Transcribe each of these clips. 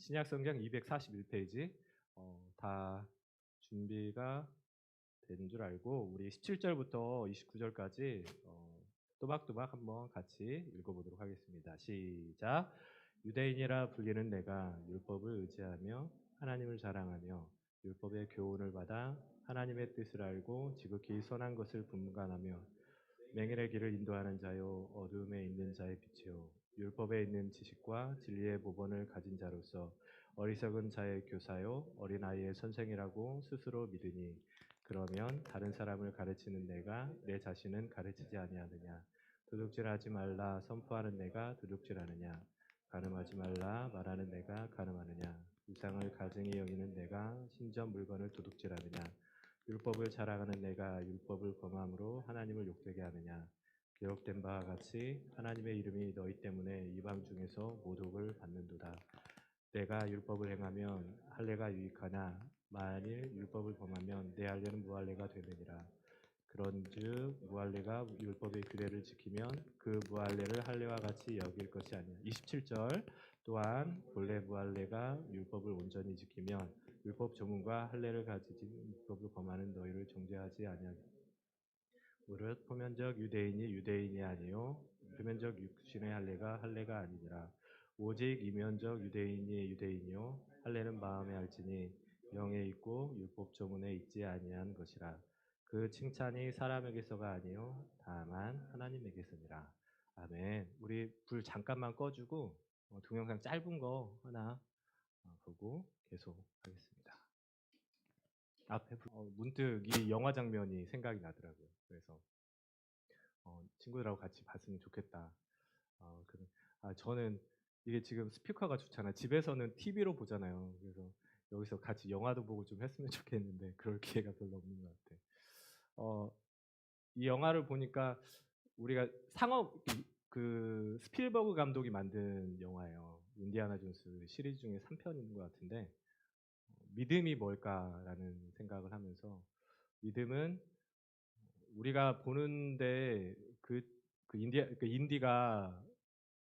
신약성경 241페이지 다 준비가 된 줄 알고 우리 17절부터 29절까지 또박또박 한번 같이 읽어보도록 하겠습니다. 시작. 유대인이라 불리는 내가 율법을 의지하며 하나님을 자랑하며 율법의 교훈을 받아 하나님의 뜻을 알고 지극히 선한 것을 분간하며 맹인의 길을 인도하는 자요 어두움에 있는 자의 빛이요 율법에 있는 지식과 진리의 모본을 가진 자로서 어리석은 자의 교사요 어린아이의 선생이라고 스스로 믿으니 그러면 다른 사람을 가르치는 내가 내 자신은 가르치지 아니하느냐. 도둑질하지 말라 선포하는 내가 도둑질하느냐. 간음하지 말라 말하는 내가 간음하느냐. 우상을 가증히 여기는 내가 신전 물건을 도둑질하느냐. 율법을 자랑하는 내가 율법을 범함으로 하나님을 욕되게 하느냐. 기록된 바와 같이 하나님의 이름이 너희 때문에 이방 중에서 모독을 받는도다. 내가 율법을 행하면 할례가 유익하나 만일 율법을 범하면 내 할례는 무할례가 되느니라. 그런즉 무할례가 율법의 규례를 지키면 그 무할례를 할례와 같이 여길 것이 아니야. 27절 또한 본래 무할례가 율법을 온전히 지키면 율법 조문과 할례를 가지지 율법을 범하는 너희를 정죄하지 아니하니. 무릇 표면적 유대인이 유대인이 아니요 표면적 육신의 할례가 할례가 아니니라. 오직 이면적 유대인이 유대인이요 할례는 마음에 알지니 영에 있고 율법 조문에 있지 아니한 것이라. 그 칭찬이 사람에게서가 아니요 다만 하나님에게서니라. 아멘. 우리 불 잠깐만 꺼주고 동영상 짧은 거 하나 보고 계속하겠습니다. 앞에 문득 이 영화 장면이 생각이 나더라고요. 그래서 친구들하고 같이 봤으면 좋겠다. 저는 이게 지금 스피커가 좋잖아요. 집에서는 TV로 보잖아요. 그래서 여기서 같이 영화도 보고 좀 했으면 좋겠는데 그럴 기회가 별로 없는 것 같아요. 이 영화를 보니까 우리가 그 스필버그 감독이 만든 영화예요. 인디아나 존스 시리즈 중에 3편인 것 같은데 믿음이 뭘까라는 생각을 하면서 믿음은 우리가 보는데 그 인디가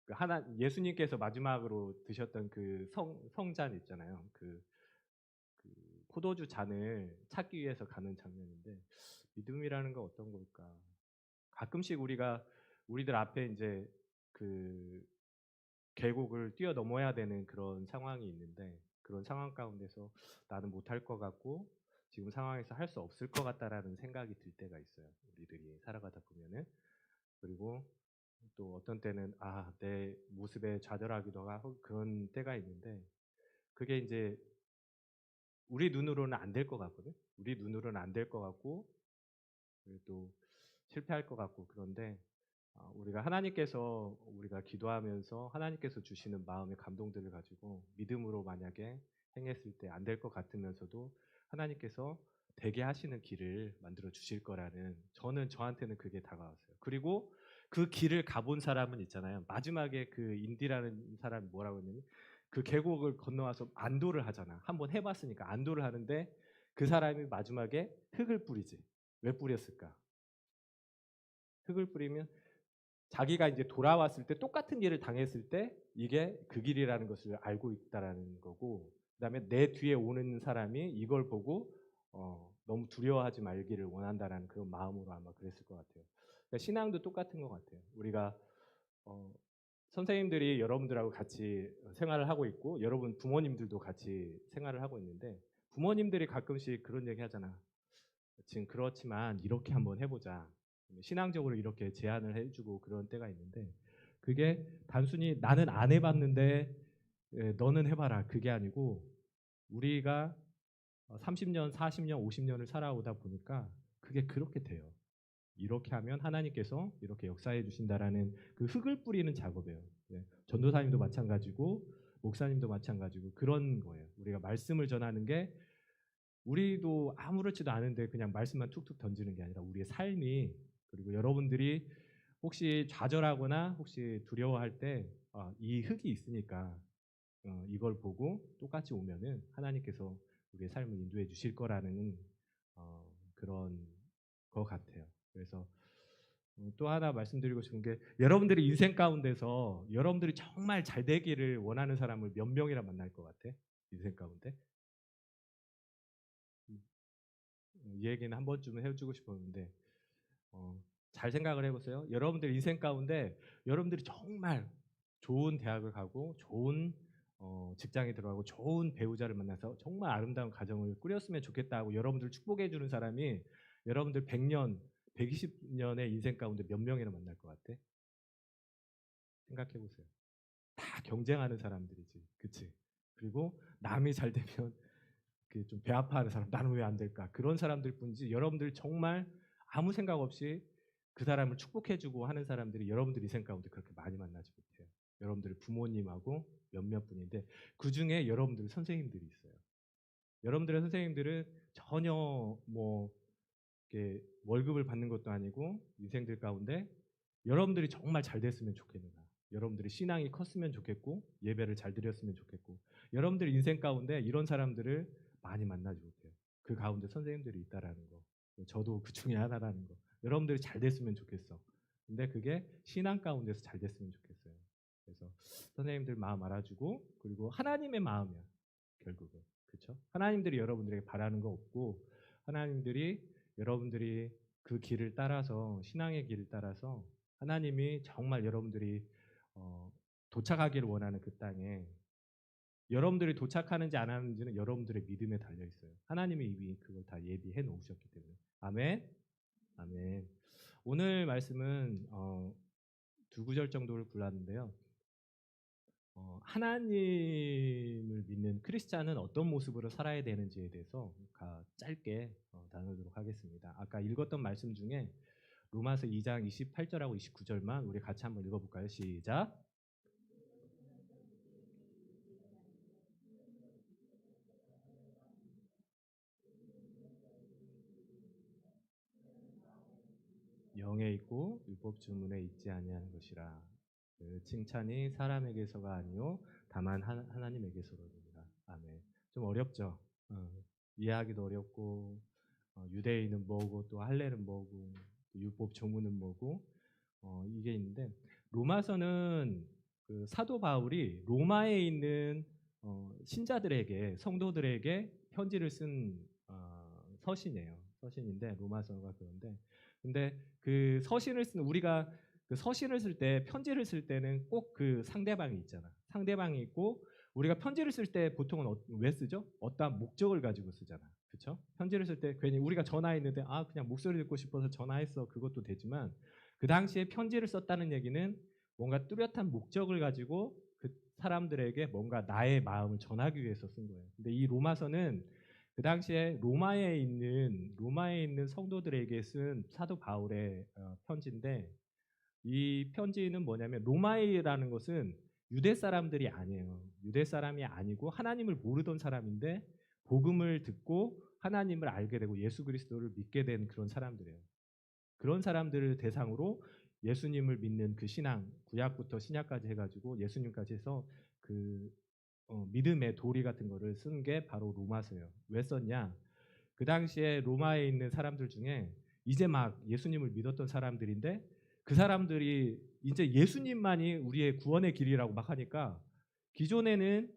그 하나 예수님께서 마지막으로 드셨던 그 성잔 있잖아요. 그 포도주 잔을 찾기 위해서 가는 장면인데 믿음이라는 건 어떤 걸까? 가끔씩 우리들 앞에 이제 그 계곡을 뛰어넘어야 되는 그런 상황이 있는데 그런 상황 가운데서 나는 못할 것 같고 지금 상황에서 할 수 없을 것 같다라는 생각이 들 때가 있어요. 우리들이 살아가다 보면은. 그리고 또 어떤 때는 내 모습에 좌절하기도 하고 그런 때가 있는데 그게 이제 우리 눈으로는 안 될 것 같거든. 우리 눈으로는 안 될 것 같고 그리고 또 실패할 것 같고 그런데 우리가 하나님께서 우리가 기도하면서 하나님께서 주시는 마음의 감동들을 가지고 믿음으로 만약에 행했을 때 안 될 것 같으면서도 하나님께서 되게 하시는 길을 만들어 주실 거라는 저한테는 그게 다가왔어요. 그리고 그 길을 가본 사람은 있잖아요. 마지막에 그 인디라는 사람이 뭐라고 했냐면 그 계곡을 건너와서 안도를 하잖아. 한번 해봤으니까 안도를 하는데 그 사람이 마지막에 흙을 뿌리지. 왜 뿌렸을까? 흙을 뿌리면 자기가 이제 돌아왔을 때 똑같은 일을 당했을 때 이게 그 길이라는 것을 알고 있다라는 거고 그다음에 내 뒤에 오는 사람이 이걸 보고 너무 두려워하지 말기를 원한다라는 그런 마음으로 아마 그랬을 것 같아요. 그러니까 신앙도 똑같은 것 같아요. 우리가 어, 선생님들이 여러분들하고 같이 생활을 하고 있고 여러분 부모님들도 같이 생활을 하고 있는데 부모님들이 가끔씩 그런 얘기 하잖아. 지금 그렇지만 이렇게 한번 해보자. 신앙적으로 이렇게 제안을 해주고 그런 때가 있는데 그게 단순히 나는 안 해봤는데 너는 해봐라 그게 아니고 우리가 30년, 40년, 50년을 살아오다 보니까 그게 그렇게 돼요. 이렇게 하면 하나님께서 이렇게 역사해 주신다라는 그 흙을 뿌리는 작업이에요. 전도사님도 마찬가지고 목사님도 마찬가지고 그런 거예요. 우리가 말씀을 전하는 게 우리도 아무렇지도 않은데 그냥 말씀만 툭툭 던지는 게 아니라 우리의 삶이 그리고 여러분들이 혹시 좌절하거나 혹시 두려워할 때 이 흙이 있으니까 이걸 보고 똑같이 오면은 하나님께서 우리의 삶을 인도해 주실 거라는 그런 것 같아요. 그래서 또 하나 말씀드리고 싶은 게 여러분들이 인생 가운데서 여러분들이 정말 잘 되기를 원하는 사람을 몇 명이나 만날 것 같아? 인생 가운데? 음, 이 얘기는 한 번쯤은 해주고 싶었는데 어, 잘 생각을 해보세요. 여러분들 인생 가운데 여러분들이 정말 좋은 대학을 가고 좋은 직장에 들어가고 좋은 배우자를 만나서 정말 아름다운 가정을 꾸렸으면 좋겠다고 여러분들 축복해 주는 사람이 여러분들 100년, 120년의 인생 가운데 몇 명이나 만날 것 같아? 생각해 보세요. 다 경쟁하는 사람들이지, 그치? 그리고 남이 잘 되면 그 좀 배 아파하는 사람, 나는 왜 안 될까? 그런 사람들 뿐이지 여러분들 정말 아무 생각 없이 그 사람을 축복해주고 하는 사람들이 여러분들 인생 가운데 그렇게 많이 만나지 못해요. 여러분들 부모님하고 몇몇 분인데 그 중에 여러분들 선생님들이 있어요. 여러분들의 선생님들은 전혀 뭐 이렇게 월급을 받는 것도 아니고 인생들 가운데 여러분들이 정말 잘 됐으면 좋겠는 거야. 여러분들이 신앙이 컸으면 좋겠고 예배를 잘 드렸으면 좋겠고 여러분들 인생 가운데 이런 사람들을 많이 만나지 못해요. 그 가운데 선생님들이 있다라는 거. 저도 그 중에 하나라는 거. 여러분들이 잘 됐으면 좋겠어. 근데 그게 신앙 가운데서 잘 됐으면 좋겠어요. 그래서 선생님들 마음 알아주고 그리고 하나님의 마음이야. 결국은. 그렇죠? 하나님들이 여러분들에게 바라는 거 없고 하나님들이 여러분들이 그 길을 따라서 신앙의 길을 따라서 하나님이 정말 여러분들이 어, 도착하기를 원하는 그 땅에 여러분들이 도착하는지 안 하는지는 여러분들의 믿음에 달려 있어요. 하나님이 이미 그걸 다 예비해 놓으셨기 때문에. 아멘. 아멘. 오늘 말씀은 두 구절 정도를 골랐는데요. 하나님을 믿는 크리스찬은 어떤 모습으로 살아야 되는지에 대해서 짧게 나누도록 하겠습니다. 아까 읽었던 말씀 중에 로마서 2장 28절하고 29절만 우리 같이 한번 읽어볼까요? 시작. 영에 있고 율법 주문에 있지 아니하는 것이라. 그 칭찬이 사람에게서가 아니요 다만 하나님에게서로니라. 아멘. 좀 어렵죠. 어, 이해하기도 어렵고 유대인은 뭐고 또 할례는 뭐고 또 율법 조문은 뭐고 이게 있는데 로마서는 그 사도 바울이 로마에 있는 신자들에게 성도들에게 편지를 쓴 서신이에요. 서신인데 로마서가 그런데 근데 그 서신을 쓴 우리가 그 서신을 쓸 때 편지를 쓸 때는 꼭 그 상대방이 있잖아. 상대방이 있고 우리가 편지를 쓸 때 보통은 왜 쓰죠? 어떠한 목적을 가지고 쓰잖아. 그렇죠? 편지를 쓸 때 괜히 우리가 전화했는데 아 그냥 목소리 듣고 싶어서 전화했어. 그것도 되지만 그 당시에 편지를 썼다는 얘기는 뭔가 뚜렷한 목적을 가지고 그 사람들에게 뭔가 나의 마음을 전하기 위해서 쓴 거예요. 근데 이 로마서는 그 당시에 로마에 있는 성도들에게 쓴 사도 바울의 편지인데 이 편지는 뭐냐면 로마이라는 것은 유대 사람들이 아니에요. 유대 사람이 아니고 하나님을 모르던 사람인데 복음을 듣고 하나님을 알게 되고 예수 그리스도를 믿게 된 그런 사람들이에요. 그런 사람들을 대상으로 예수님을 믿는 그 신앙, 구약부터 신약까지 해가지고 예수님까지 해서 그 믿음의 도리 같은 거를 쓴 게 바로 로마서예요. 왜 썼냐? 그 당시에 로마에 있는 사람들 중에 이제 막 예수님을 믿었던 사람들인데 그 사람들이 이제 예수님만이 우리의 구원의 길이라고 막 하니까 기존에는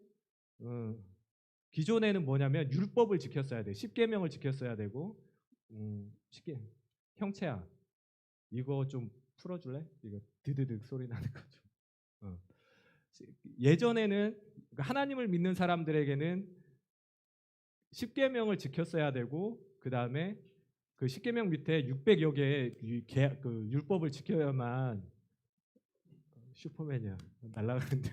어, 기존에는 뭐냐면 율법을 지켰어야 돼. 십계명을 지켰어야 되고 십계 형체야. 이거 좀 풀어줄래? 이거 드드득 소리 나는 거 좀. 어. 예전에는 그러니까 하나님을 믿는 사람들에게는 십계명을 지켰어야 되고 그 다음에 그 십계명 밑에 600여 개의 그 율법을 지켜야만 슈퍼맨이야 날아가는데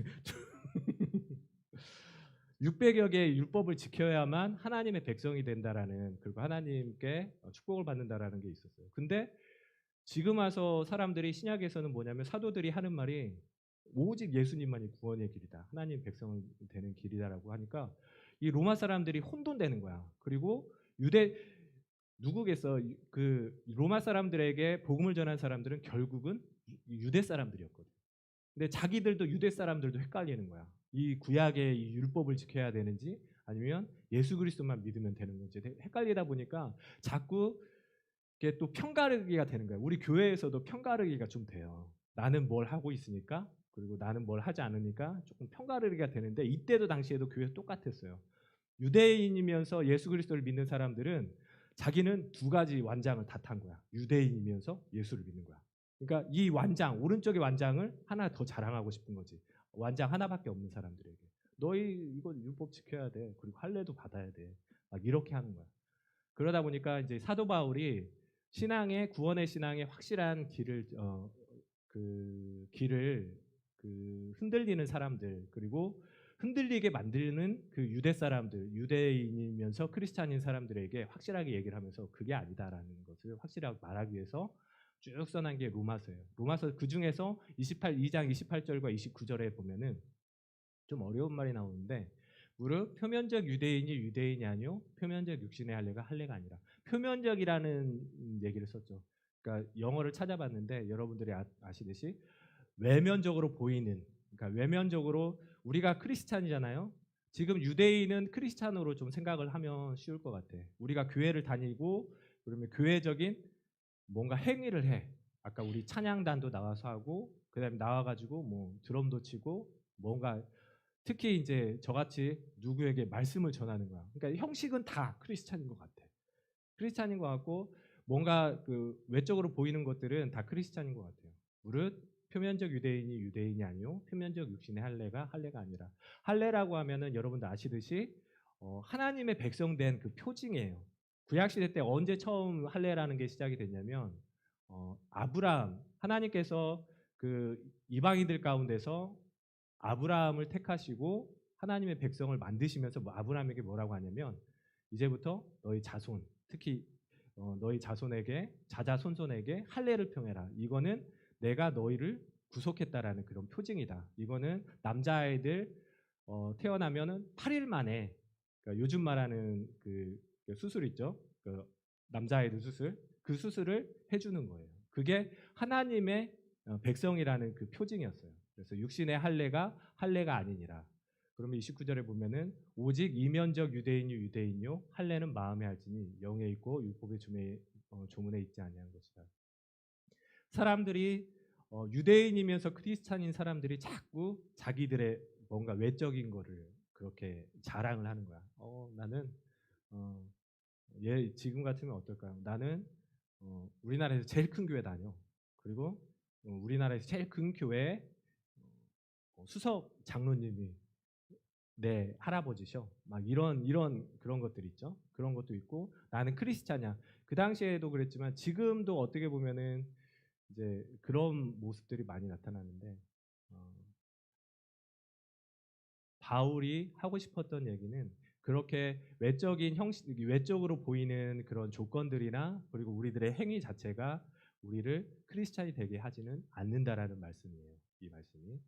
600여 개의 율법을 지켜야만 하나님의 백성이 된다라는 그리고 하나님께 축복을 받는다라는 게 있었어요. 근데 지금 와서 사람들이 신약에서는 뭐냐면 사도들이 하는 말이 오직 예수님만이 구원의 길이다. 하나님 백성은 되는 길이다라고 하니까 이 로마 사람들이 혼돈되는 거야. 그리고 유대 누구겠어? 그 로마 사람들에게 복음을 전한 사람들은 결국은 유대 사람들이었거든. 근데 자기들도 유대 사람들도 헷갈리는 거야. 이 구약의 이 율법을 지켜야 되는지 아니면 예수 그리스도만 믿으면 되는 건지 헷갈리다 보니까 자꾸 그게 또 편가르기가 되는 거예요. 우리 교회에서도 편가르기가 좀 돼요. 나는 뭘 하고 있으니까 그리고 나는 뭘 하지 않으니까 조금 편가르기가 되는데 이때도 당시에도 교회에서 똑같았어요. 유대인이면서 예수 그리스도를 믿는 사람들은 자기는 두 가지 완장을 다 탄 거야. 유대인이면서 예수를 믿는 거야. 그러니까 이 완장, 오른쪽의 완장을 하나 더 자랑하고 싶은 거지. 완장 하나밖에 없는 사람들에게. 너희 이거 율법 지켜야 돼. 그리고 할례도 받아야 돼. 막 이렇게 하는 거야. 그러다 보니까 이제 사도 바울이 신앙의 구원의 신앙의 확실한 길을 흔들리는 사람들 그리고 흔들리게 만드는 그 유대 사람들, 유대인이면서 크리스찬인 사람들에게 확실하게 얘기를 하면서 그게 아니다라는 것을 확실하게 말하기 위해서 쭉 써난 게 로마서예요. 로마서 그 중에서 2장 28절과 29절에 보면은 좀 어려운 말이 나오는데 무릇 표면적 유대인이 유대인이 아니요 표면적 육신의 할례가 할례가 아니라 표면적이라는 얘기를 썼죠. 그러니까 영어를 찾아봤는데 여러분들이 아시듯이 외면적으로 보이는 그러니까 외면적으로 우리가 크리스찬이잖아요. 지금 유대인은 크리스찬으로 좀 생각을 하면 쉬울 것 같아. 우리가 교회를 다니고 그러면 교회적인 뭔가 행위를 해. 아까 우리 찬양단도 나와서 하고 그다음에 나와가지고 뭐 드럼도 치고 뭔가 특히 이제 저같이 누구에게 말씀을 전하는 거야. 그러니까 형식은 다 크리스찬인 것 같아. 크리스찬인 것 같고 뭔가 그 외적으로 보이는 것들은 다 크리스찬인 것 같아요. 무릇 표면적 유대인이 유대인이 아니요 표면적 육신의 할례가 할례가 아니라 할례라고 하면은 여러분도 아시듯이 하나님의 백성된 그 표징이에요. 구약 시대 때 언제 처음 할례라는 게 시작이 됐냐면 아브라함 하나님께서 그 이방인들 가운데서 아브라함을 택하시고 하나님의 백성을 만드시면서 아브라함에게 뭐라고 하냐면 이제부터 너희 자손 특히 너희 자손에게 자자손손에게 할례를 평해라. 이거는 내가 너희를 구속했다라는 그런 표징이다. 이거는 남자아이들 태어나면은 8일 만에 그러니까 요즘 말하는 그 수술 있죠. 그 남자아이들 수술 그 수술을 해주는 거예요. 그게 하나님의 백성이라는 그 표징이었어요. 그래서 육신의 할례가 아니니라. 그러면 29절에 보면은 오직 이면적 유대인이 유대인요 할례는 마음에 할지니 영에 있고 율법의 조문에 있지 아니한 것이다. 사람들이 유대인이면서 크리스찬인 사람들이 자꾸 자기들의 뭔가 외적인 거를 그렇게 자랑을 하는 거야. 나는 얘 지금 같으면 어떨까요? 나는 우리나라에서 제일 큰 교회 다녀. 그리고 우리나라에서 제일 큰 교회 수석 장로님이 내 할아버지셔. 막 이런 그런 것들 있죠. 그런 것도 있고 나는 크리스찬이야. 그 당시에도 그랬지만 지금도 어떻게 보면은 이제 그런 모습들이 많이 나타나는데 어, 바울이 하고 싶었던 얘기는 그렇게 외적인 형식, 외적으로 보이는 그런 조건들이나 그리고 우리들의 행위 자체가 우리를 크리스찬이 되게 하지는 않는다라는 말씀이에요. 이 말씀이.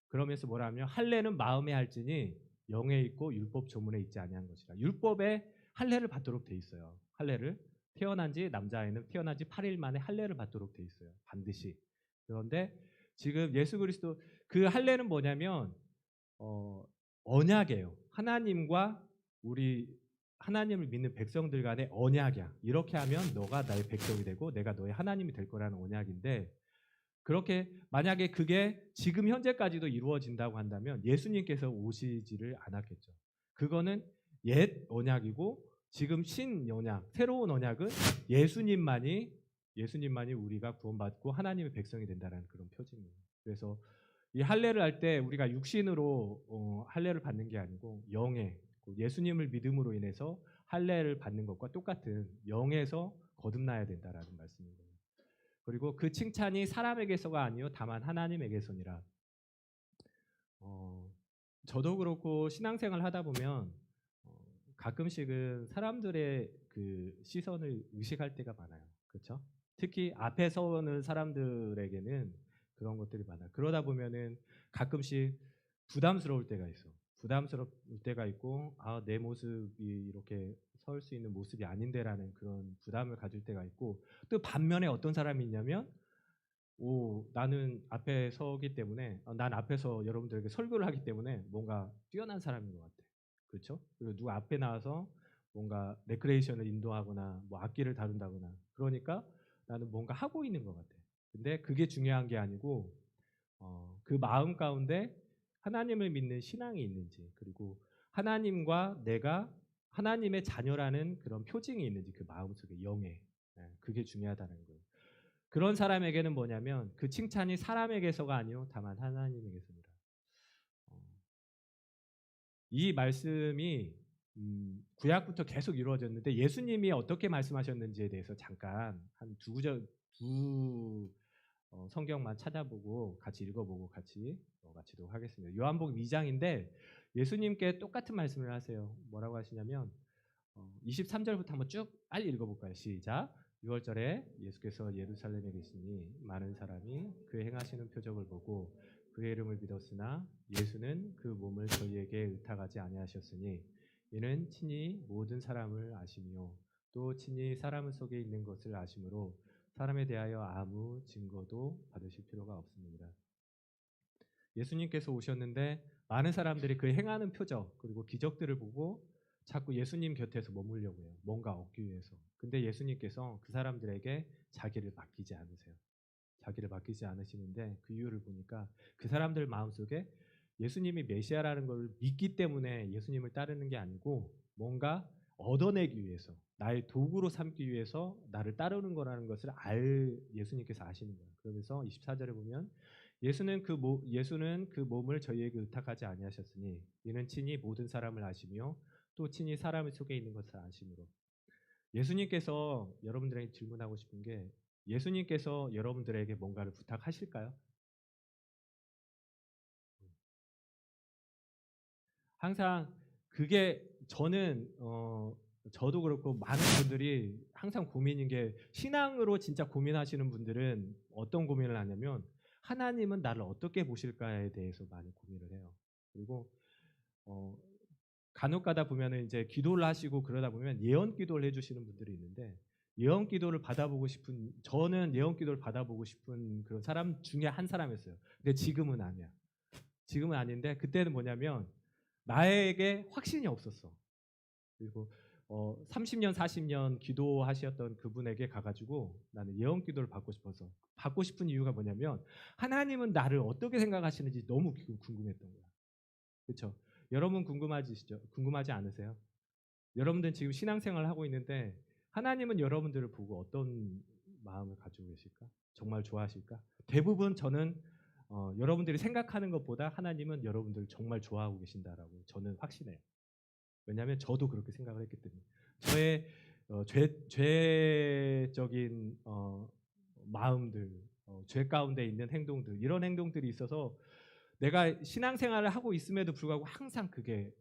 그러면서 뭐라면 할례는 마음에 할지니 영에 있고 율법 조문에 있지 아니한 것이라. 율법에 할례를 받도록 돼 있어요. 할례를 남자아이는 태어난 지 8일 만에 할례를 받도록 돼 있어요. 반드시. 그런데 지금 예수 그리스도 그 할례는 뭐냐면 언약이에요. 하나님과 우리 하나님을 믿는 백성들 간의 언약이야. 이렇게 하면 너가 나의 백성이 되고 내가 너의 하나님이 될 거라는 언약인데 그렇게 만약에 그게 지금 현재까지도 이루어진다고 한다면 예수님께서 오시지를 않았겠죠. 그거는 옛 언약이고 지금 신 언약, 새로운 언약은 예수님만이 우리가 구원받고 하나님의 백성이 된다는 그런 표징이에요. 그래서 이 할례를 할 때 우리가 육신으로 할례를 받는 게 아니고 영에 예수님을 믿음으로 인해서 할례를 받는 것과 똑같은 영에서 거듭나야 된다라는 말씀입니다. 그리고 그 칭찬이 사람에게서가 아니요 다만 하나님에게서니라. 어, 저도 그렇고 신앙생활 하다 보면 가끔씩은 사람들의 그 시선을 의식할 때가 많아요. 그렇죠? 특히 앞에 서는 사람들에게는 그런 것들이 많아요. 그러다 보면은 가끔씩 부담스러울 때가 있어. 부담스러울 때가 있고 내 모습이 이렇게 설 수 있는 모습이 아닌데라는 그런 부담을 가질 때가 있고 또 반면에 어떤 사람이 있냐면 나는 앞에 서기 때문에 난 앞에서 여러분들에게 설교를 하기 때문에 뭔가 뛰어난 사람인 것 같아. 그렇죠? 그리고 누가 앞에 나와서 뭔가 레크레이션을 인도하거나 뭐 악기를 다룬다거나 그러니까 나는 뭔가 하고 있는 것 같아. 근데 그게 중요한 게 아니고 그 마음 가운데 하나님을 믿는 신앙이 있는지, 그리고 하나님과 내가 하나님의 자녀라는 그런 표징이 있는지, 그 마음속에 영에, 그게 중요하다는 거예요. 그런 사람에게는 뭐냐면 그 칭찬이 사람에게서가 아니요 다만 하나님에게서입니다. 어, 이 말씀이 구약부터 계속 이루어졌는데 예수님이 어떻게 말씀하셨는지에 대해서 잠깐 한 두 구절 두 성경만 찾아보고 같이 읽어보고 같이 마치도록 하겠습니다. 요한복음 2장인데 예수님께 똑같은 말씀을 하세요. 뭐라고 하시냐면 23절부터 한번 쭉 빨리 읽어볼까요? 시작. 6월절에 예수께서 예루살렘에 계시니 많은 사람이 그의 행하시는 표적을 보고 그의 이름을 믿었으나 예수는 그 몸을 저희에게 의탁하지 아니하셨으니 이는 친히 모든 사람을 아시며 또 친히 사람 속에 있는 것을 아심으로 사람에 대하여 아무 증거도 받으실 필요가 없습니다. 예수님께서 오셨는데 많은 사람들이 그 행하는 표적 그리고 기적들을 보고 자꾸 예수님 곁에서 머물려고 해요. 뭔가 얻기 위해서. 근데 예수님께서 그 사람들에게 자기를 맡기지 않으세요. 자기를 맡기지 않으시는데 그 이유를 보니까 그 사람들 마음속에 예수님이 메시아라는 걸 믿기 때문에 예수님을 따르는 게 아니고 뭔가 얻어내기 위해서 나의 도구로 삼기 위해서 나를 따르는 거라는 것을 예수님께서 아시는 거예요. 그러면서 24절에 보면 예수는 그 몸을 저희에게 의탁하지 아니하셨으니 이는 친히 모든 사람을 아시며 또 친히 사람 속에 있는 것을 아심으로. 예수님께서 여러분들에게 질문하고 싶은 게 예수님께서 여러분들에게 뭔가를 부탁하실까요? 항상 그게 저도 그렇고 많은 분들이 항상 고민인 게 신앙으로 진짜 고민하시는 분들은 어떤 고민을 하냐면 하나님은 나를 어떻게 보실까에 대해서 많이 고민을 해요. 그리고 어, 간혹 가다 보면은 이제 기도를 하시고 그러다 보면 예언 기도를 해주시는 분들이 있는데 예언 기도를 받아보고 싶은 저는 예언 기도를 받아보고 싶은 그런 사람 중에 한 사람이었어요. 근데 지금은 아니야. 지금은 아닌데 그때는 뭐냐면 나에게 확신이 없었어. 그리고 30년, 40년 기도하셨던 그분에게 가가지고 나는 예언 기도를 받고 싶어서 받고 싶은 이유가 뭐냐면 하나님은 나를 어떻게 생각하시는지 너무 궁금했던 거야. 그렇죠? 여러분 궁금하시죠? 궁금하지 않으세요? 여러분들은 지금 신앙생활을 하고 있는데 하나님은 여러분들을 보고 어떤 마음을 가지고 계실까? 정말 좋아하실까? 대부분 저는 여러분들이 생각하는 것보다 하나님은 여러분들을 정말 좋아하고 계신다라고 저는 확신해요. 왜냐하면 저도 그렇게 생각을 했기 때문에 저의 죄적인 마음들, 죄 가운데 있는 행동들 이런 행동들이 있어서 내가 신앙생활을 하고 있음에도 불구하고 항상 그게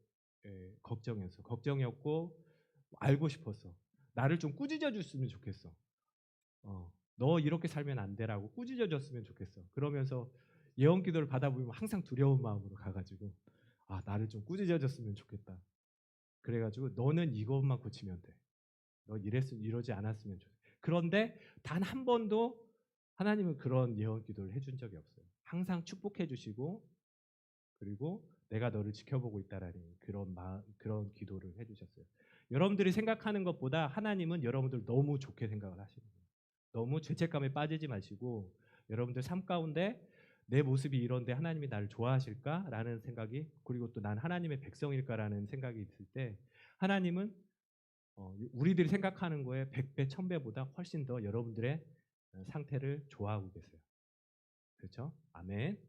걱정이었고 알고 싶었어. 나를 좀 꾸짖어 줬으면 좋겠어. 너 이렇게 살면 안 돼라고 꾸짖어 줬으면 좋겠어. 그러면서 예언 기도를 받아보면 항상 두려운 마음으로 가가지고 나를 좀 꾸짖어 줬으면 좋겠다. 그래가지고 너는 이것만 고치면 돼. 너 이러지 않았으면 좋겠어. 그런데 단 한 번도 하나님은 그런 예언 기도를 해준 적이 없어요. 항상 축복해 주시고 그리고 내가 너를 지켜보고 있다라는 그런 기도를 해주셨어요. 여러분들이 생각하는 것보다 하나님은 여러분들 너무 좋게 생각을 하시는 거예요. 너무 죄책감에 빠지지 마시고 여러분들 삶 가운데 내 모습이 이런데 하나님이 나를 좋아하실까라는 생각이 그리고 또 난 하나님의 백성일까라는 생각이 있을 때 하나님은 우리들이 생각하는 거에 100배, 1000배보다 훨씬 더 여러분들의 상태를 좋아하고 계세요. 그렇죠? 아멘.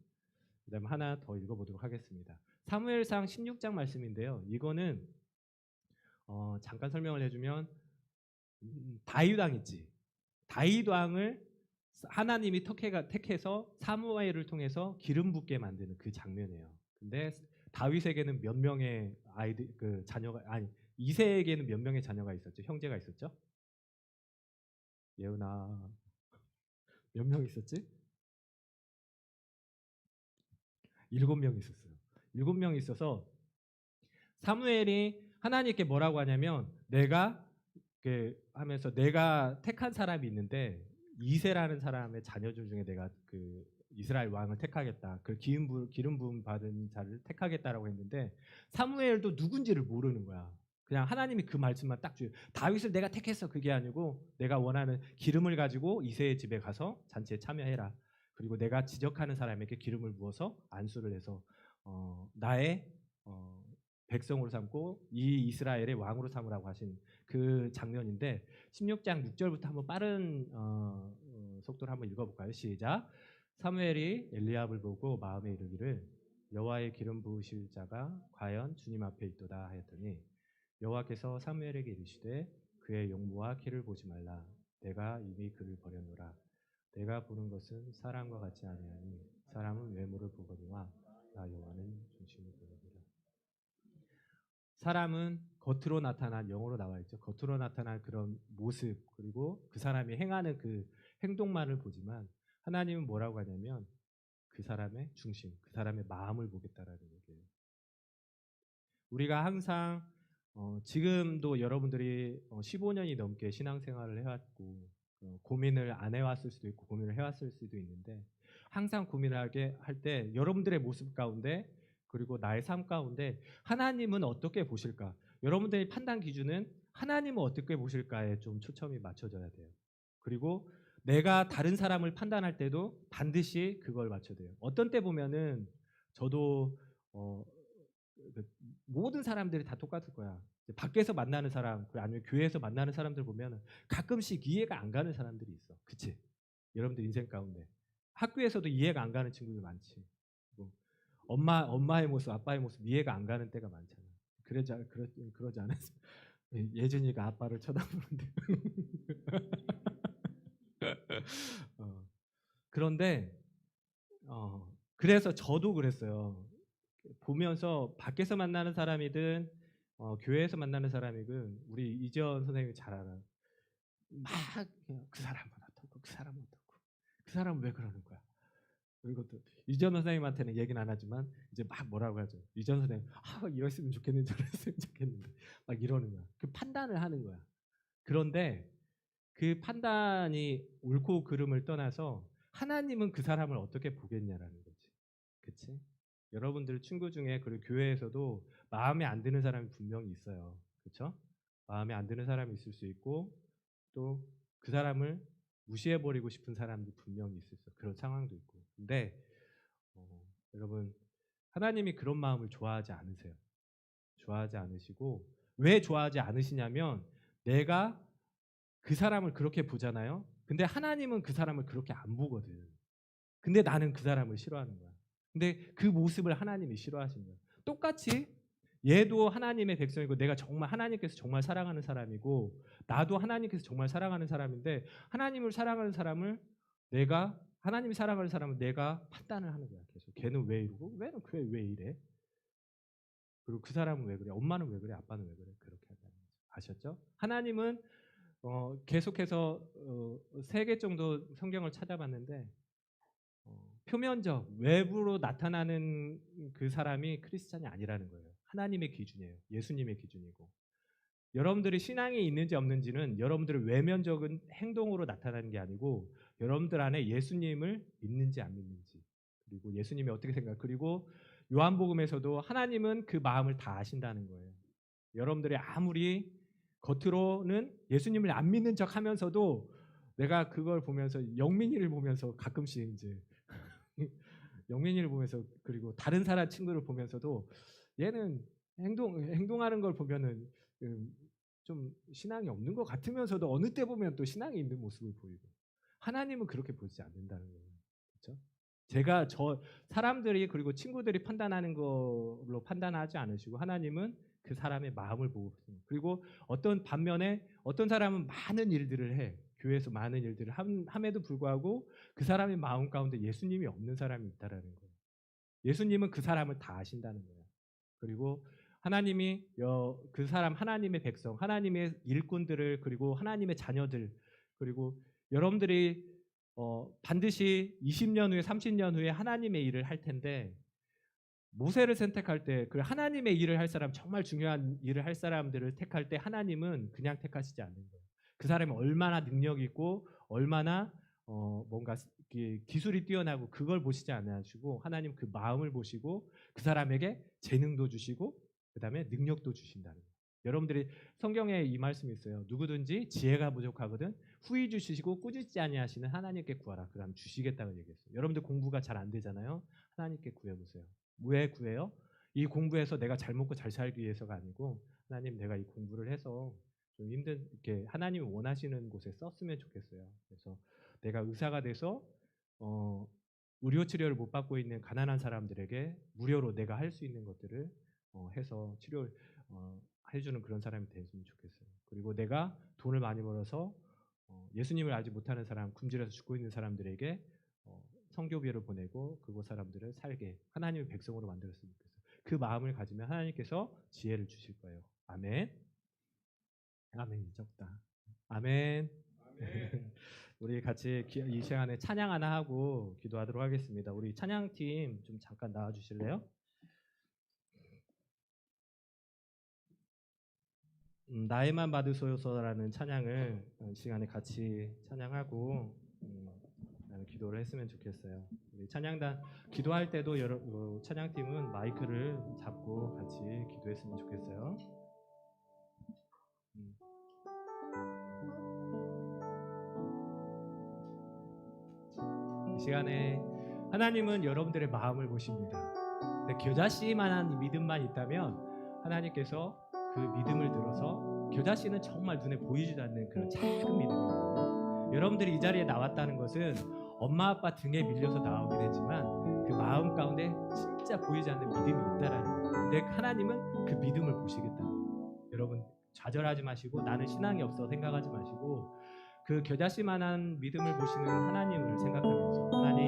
그다음 하나 더 읽어보도록 하겠습니다. 사무엘상 16장 말씀인데요. 이거는 잠깐 설명을 해주면 다윗 왕 있지. 다윗 왕을 하나님이 택해서 사무엘을 통해서 기름 붓게 만드는 그 장면이에요. 근데 다윗에게는 몇 명의 아이들 그 자녀가 아니 이세에게는 몇 명의 자녀가 있었죠? 형제가 있었죠? 예은아 몇 명 있었지? 7명 있었어요. 7명 있어서 사무엘이 하나님께 뭐라고 하냐면 내가 하면서 내가 택한 사람이 있는데 이세라는 사람의 자녀들 중에 내가 그 이스라엘 왕을 택하겠다. 그 기름 부음 받은 자를 택하겠다라고 했는데 사무엘도 누군지를 모르는 거야. 그냥 하나님이 그 말씀만 딱 줘요. 다윗을 내가 택했어 그게 아니고 내가 원하는 기름을 가지고 이새의 집에 가서 잔치에 참여해라. 그리고 내가 지적하는 사람에게 기름을 부어서 안수를 해서 나의 백성으로 삼고 이 이스라엘의 왕으로 삼으라고 하신 그 장면인데 16장 6절부터 한번 빠른 속도로 한번 읽어볼까요? 시작. 사무엘이 엘리압을 보고 마음에 이르기를 여호와의 기름 부으실 자가 과연 주님 앞에 있도다 하였더니 여호와께서 사무엘에게 이르시되 그의 용모와 키를 보지 말라. 내가 이미 그를 버렸노라. 내가 보는 것은 사람과 같지 아니하니 사람은 외모를 보거니와 나 여호와는 중심을 보느니라. 사람은 겉으로 나타난 영어로 나와 있죠. 겉으로 나타난 그런 모습 그리고 그 사람이 행하는 그 행동만을 보지만 하나님은 뭐라고 하냐면 그 사람의 중심, 그 사람의 마음을 보겠다라는 얘기예요. 우리가 항상 지금도 여러분들이 15년이 넘게 신앙생활을 해왔고 고민을 안 해왔을 수도 있고 고민을 해왔을 수도 있는데 항상 고민을 하게 할 때 여러분들의 모습 가운데 그리고 나의 삶 가운데 하나님은 어떻게 보실까? 여러분들의 판단 기준은 하나님은 어떻게 보실까에 좀 초점이 맞춰져야 돼요. 그리고 내가 다른 사람을 판단할 때도 반드시 그걸 맞춰야 돼요. 어떤 때 보면은 저도 그 모든 사람들이 다 똑같을 거야. 밖에서 만나는 사람, 아니면 교회에서 만나는 사람들 보면 가끔씩 이해가 안 가는 사람들이 있어. 그치? 여러분들 인생 가운데. 학교에서도 이해가 안 가는 친구들 많지. 뭐 엄마의 모습, 아빠의 모습 이해가 안 가는 때가 많잖아. 그러지 않았어. 예준이가 아빠를 쳐다보는데. 어, 그런데 그래서 저도 그랬어요. 보면서 밖에서 만나는 사람이든 교회에서 만나는 사람이든 우리 이재원 선생님이 잘 알아요. 막 그 사람은 어떻고 그 사람은 어떻고 그 사람은 왜 그러는 거야. 그리고 또 이재원 선생님한테는 얘기는 안 하지만 이제 막 뭐라고 하죠. 이재원 선생님 이랬으면 좋겠는데 저랬으면 좋겠는데 막 이러는 거야. 그 판단을 하는 거야. 그런데 그 판단이 옳고 그름을 떠나서 하나님은 그 사람을 어떻게 보겠냐라는 거지. 그치? 여러분들 친구 중에 그리고 교회에서도 마음에 안 드는 사람이 분명히 있어요. 그렇죠? 마음에 안 드는 사람이 있을 수 있고 또 그 사람을 무시해 버리고 싶은 사람도 분명히 있을 수 그런 상황도 있고. 근데 여러분 하나님이 그런 마음을 좋아하지 않으세요. 좋아하지 않으시고 왜 좋아하지 않으시냐면 내가 그 사람을 그렇게 보잖아요. 근데 하나님은 그 사람을 그렇게 안 보거든. 근데 나는 그 사람을 싫어하는 거야. 근데 그 모습을 하나님이 싫어하시는 거야. 똑같이 얘도 하나님의 백성이고 내가 정말 하나님께서 정말 사랑하는 사람이고 나도 하나님께서 정말 사랑하는 사람인데 하나님을 사랑하는 사람을 내가 하나님이 사랑하는 사람을 내가 판단을 하는 거야. 계속 걔는 왜 이러고 왜는 왜 이래? 그리고 그 사람은 왜 그래? 엄마는 왜 그래? 아빠는 왜 그래? 그렇게 한다는 거죠. 아셨죠? 하나님은 계속해서 3개 정도 성경을 찾아봤는데 표면적 외부로 나타나는 그 사람이 크리스찬이 아니라는 거예요. 하나님의 기준이에요. 예수님의 기준이고. 여러분들이 신앙이 있는지 없는지는 여러분들의 외면적인 행동으로 나타나는 게 아니고 여러분들 안에 예수님을 믿는지 안 믿는지 그리고 예수님이 어떻게 생각 그리고 요한복음에서도 하나님은 그 마음을 다 아신다는 거예요. 여러분들이 아무리 겉으로는 예수님을 안 믿는 척 하면서도 내가 그걸 보면서 영민이를 보면서 가끔씩 이제 영민이를 보면서 그리고 다른 사람 친구를 보면서도 얘는 행동하는 걸 보면은 좀 신앙이 없는 것 같으면서도 어느 때 보면 또 신앙이 있는 모습을 보이고 하나님은 그렇게 보지 않는다는 거예요. 그렇죠? 제가 사람들이 그리고 친구들이 판단하는 걸로 판단하지 않으시고 하나님은 그 사람의 마음을 보고 있습니다. 그리고 반면에 어떤 사람은 많은 일들을 해. 교회에서 많은 일들을 함에도 불구하고 그 사람의 마음 가운데 예수님이 없는 사람이 있다라는 거예요. 예수님은 그 사람을 다 아신다는 거예요. 그리고 하나님이 그 사람 하나님의 백성, 하나님의 일꾼들을 그리고 하나님의 자녀들 그리고 여러분들이 반드시 20년 후에 30년 후에 하나님의 일을 할 텐데 모세를 선택할 때 그 하나님의 일을 할 사람 정말 중요한 일을 할 사람들을 택할 때 하나님은 그냥 택하시지 않는 거예요. 그 사람이 얼마나 능력 있고 얼마나 뭔가 기술이 뛰어나고 그걸 보시지 않으시고 하나님 그 마음을 보시고 그 사람에게 재능도 주시고 그다음에 능력도 주신다는 거예요. 여러분들이 성경에 이 말씀이 있어요. 누구든지 지혜가 부족하거든 후히 주시고 꾸짖지 아니하시는 하나님께 구하라. 그럼 주시겠다고 얘기했어요. 여러분들 공부가 잘 안 되잖아요. 하나님께 구해보세요. 왜 구해요? 이 공부해서 내가 잘 먹고 잘 살기 위해서가 아니고 하나님 내가 이 공부를 해서 좀 힘든 이렇게 하나님이 원하시는 곳에 썼으면 좋겠어요. 그래서 내가 의사가 돼서 의료 치료를 못 받고 있는 가난한 사람들에게 무료로 내가 할 수 있는 것들을 해서 치료를 해주는 그런 사람이 됐으면 좋겠어요. 그리고 내가 돈을 많이 벌어서 예수님을 알지 못하는 사람, 굶주려서 죽고 있는 사람들에게 선교비를 보내고 그곳 사람들을 살게 하나님의 백성으로 만들었으면 좋겠어요. 그 마음을 가지면 하나님께서 지혜를 주실 거예요. 아멘. 아멘. 적다. 아멘. 우리 같이 이 시간에 찬양 하나 하고 기도하도록 하겠습니다. 우리 찬양팀 좀 잠깐 나와 주실래요? 나에만 받으소서라는 찬양을 시간에 같이 찬양하고 기도를 했으면 좋겠어요. 우리 찬양단 기도할 때도 찬양팀은 마이크를 잡고 같이 기도했으면 좋겠어요. 이 시간에 하나님은 여러분들의 마음을 보십니다. 근데 겨자씨만한 믿음만 있다면 하나님께서 그 믿음을 들어서 겨자씨는 정말 눈에 보이지도 않는 그런 작은 믿음이에요. 여러분들이 이 자리에 나왔다는 것은 엄마 아빠 등에 밀려서 나오긴 했지만 그 마음 가운데 진짜 보이지 않는 믿음이 있다라는 거예요. 근데 하나님은 그 믿음을 보시겠다. 여러분 좌절하지 마시고 나는 신앙이 없어 생각하지 마시고 그 겨자씨만한 믿음을 보시는 하나님을 생각하면서 하나님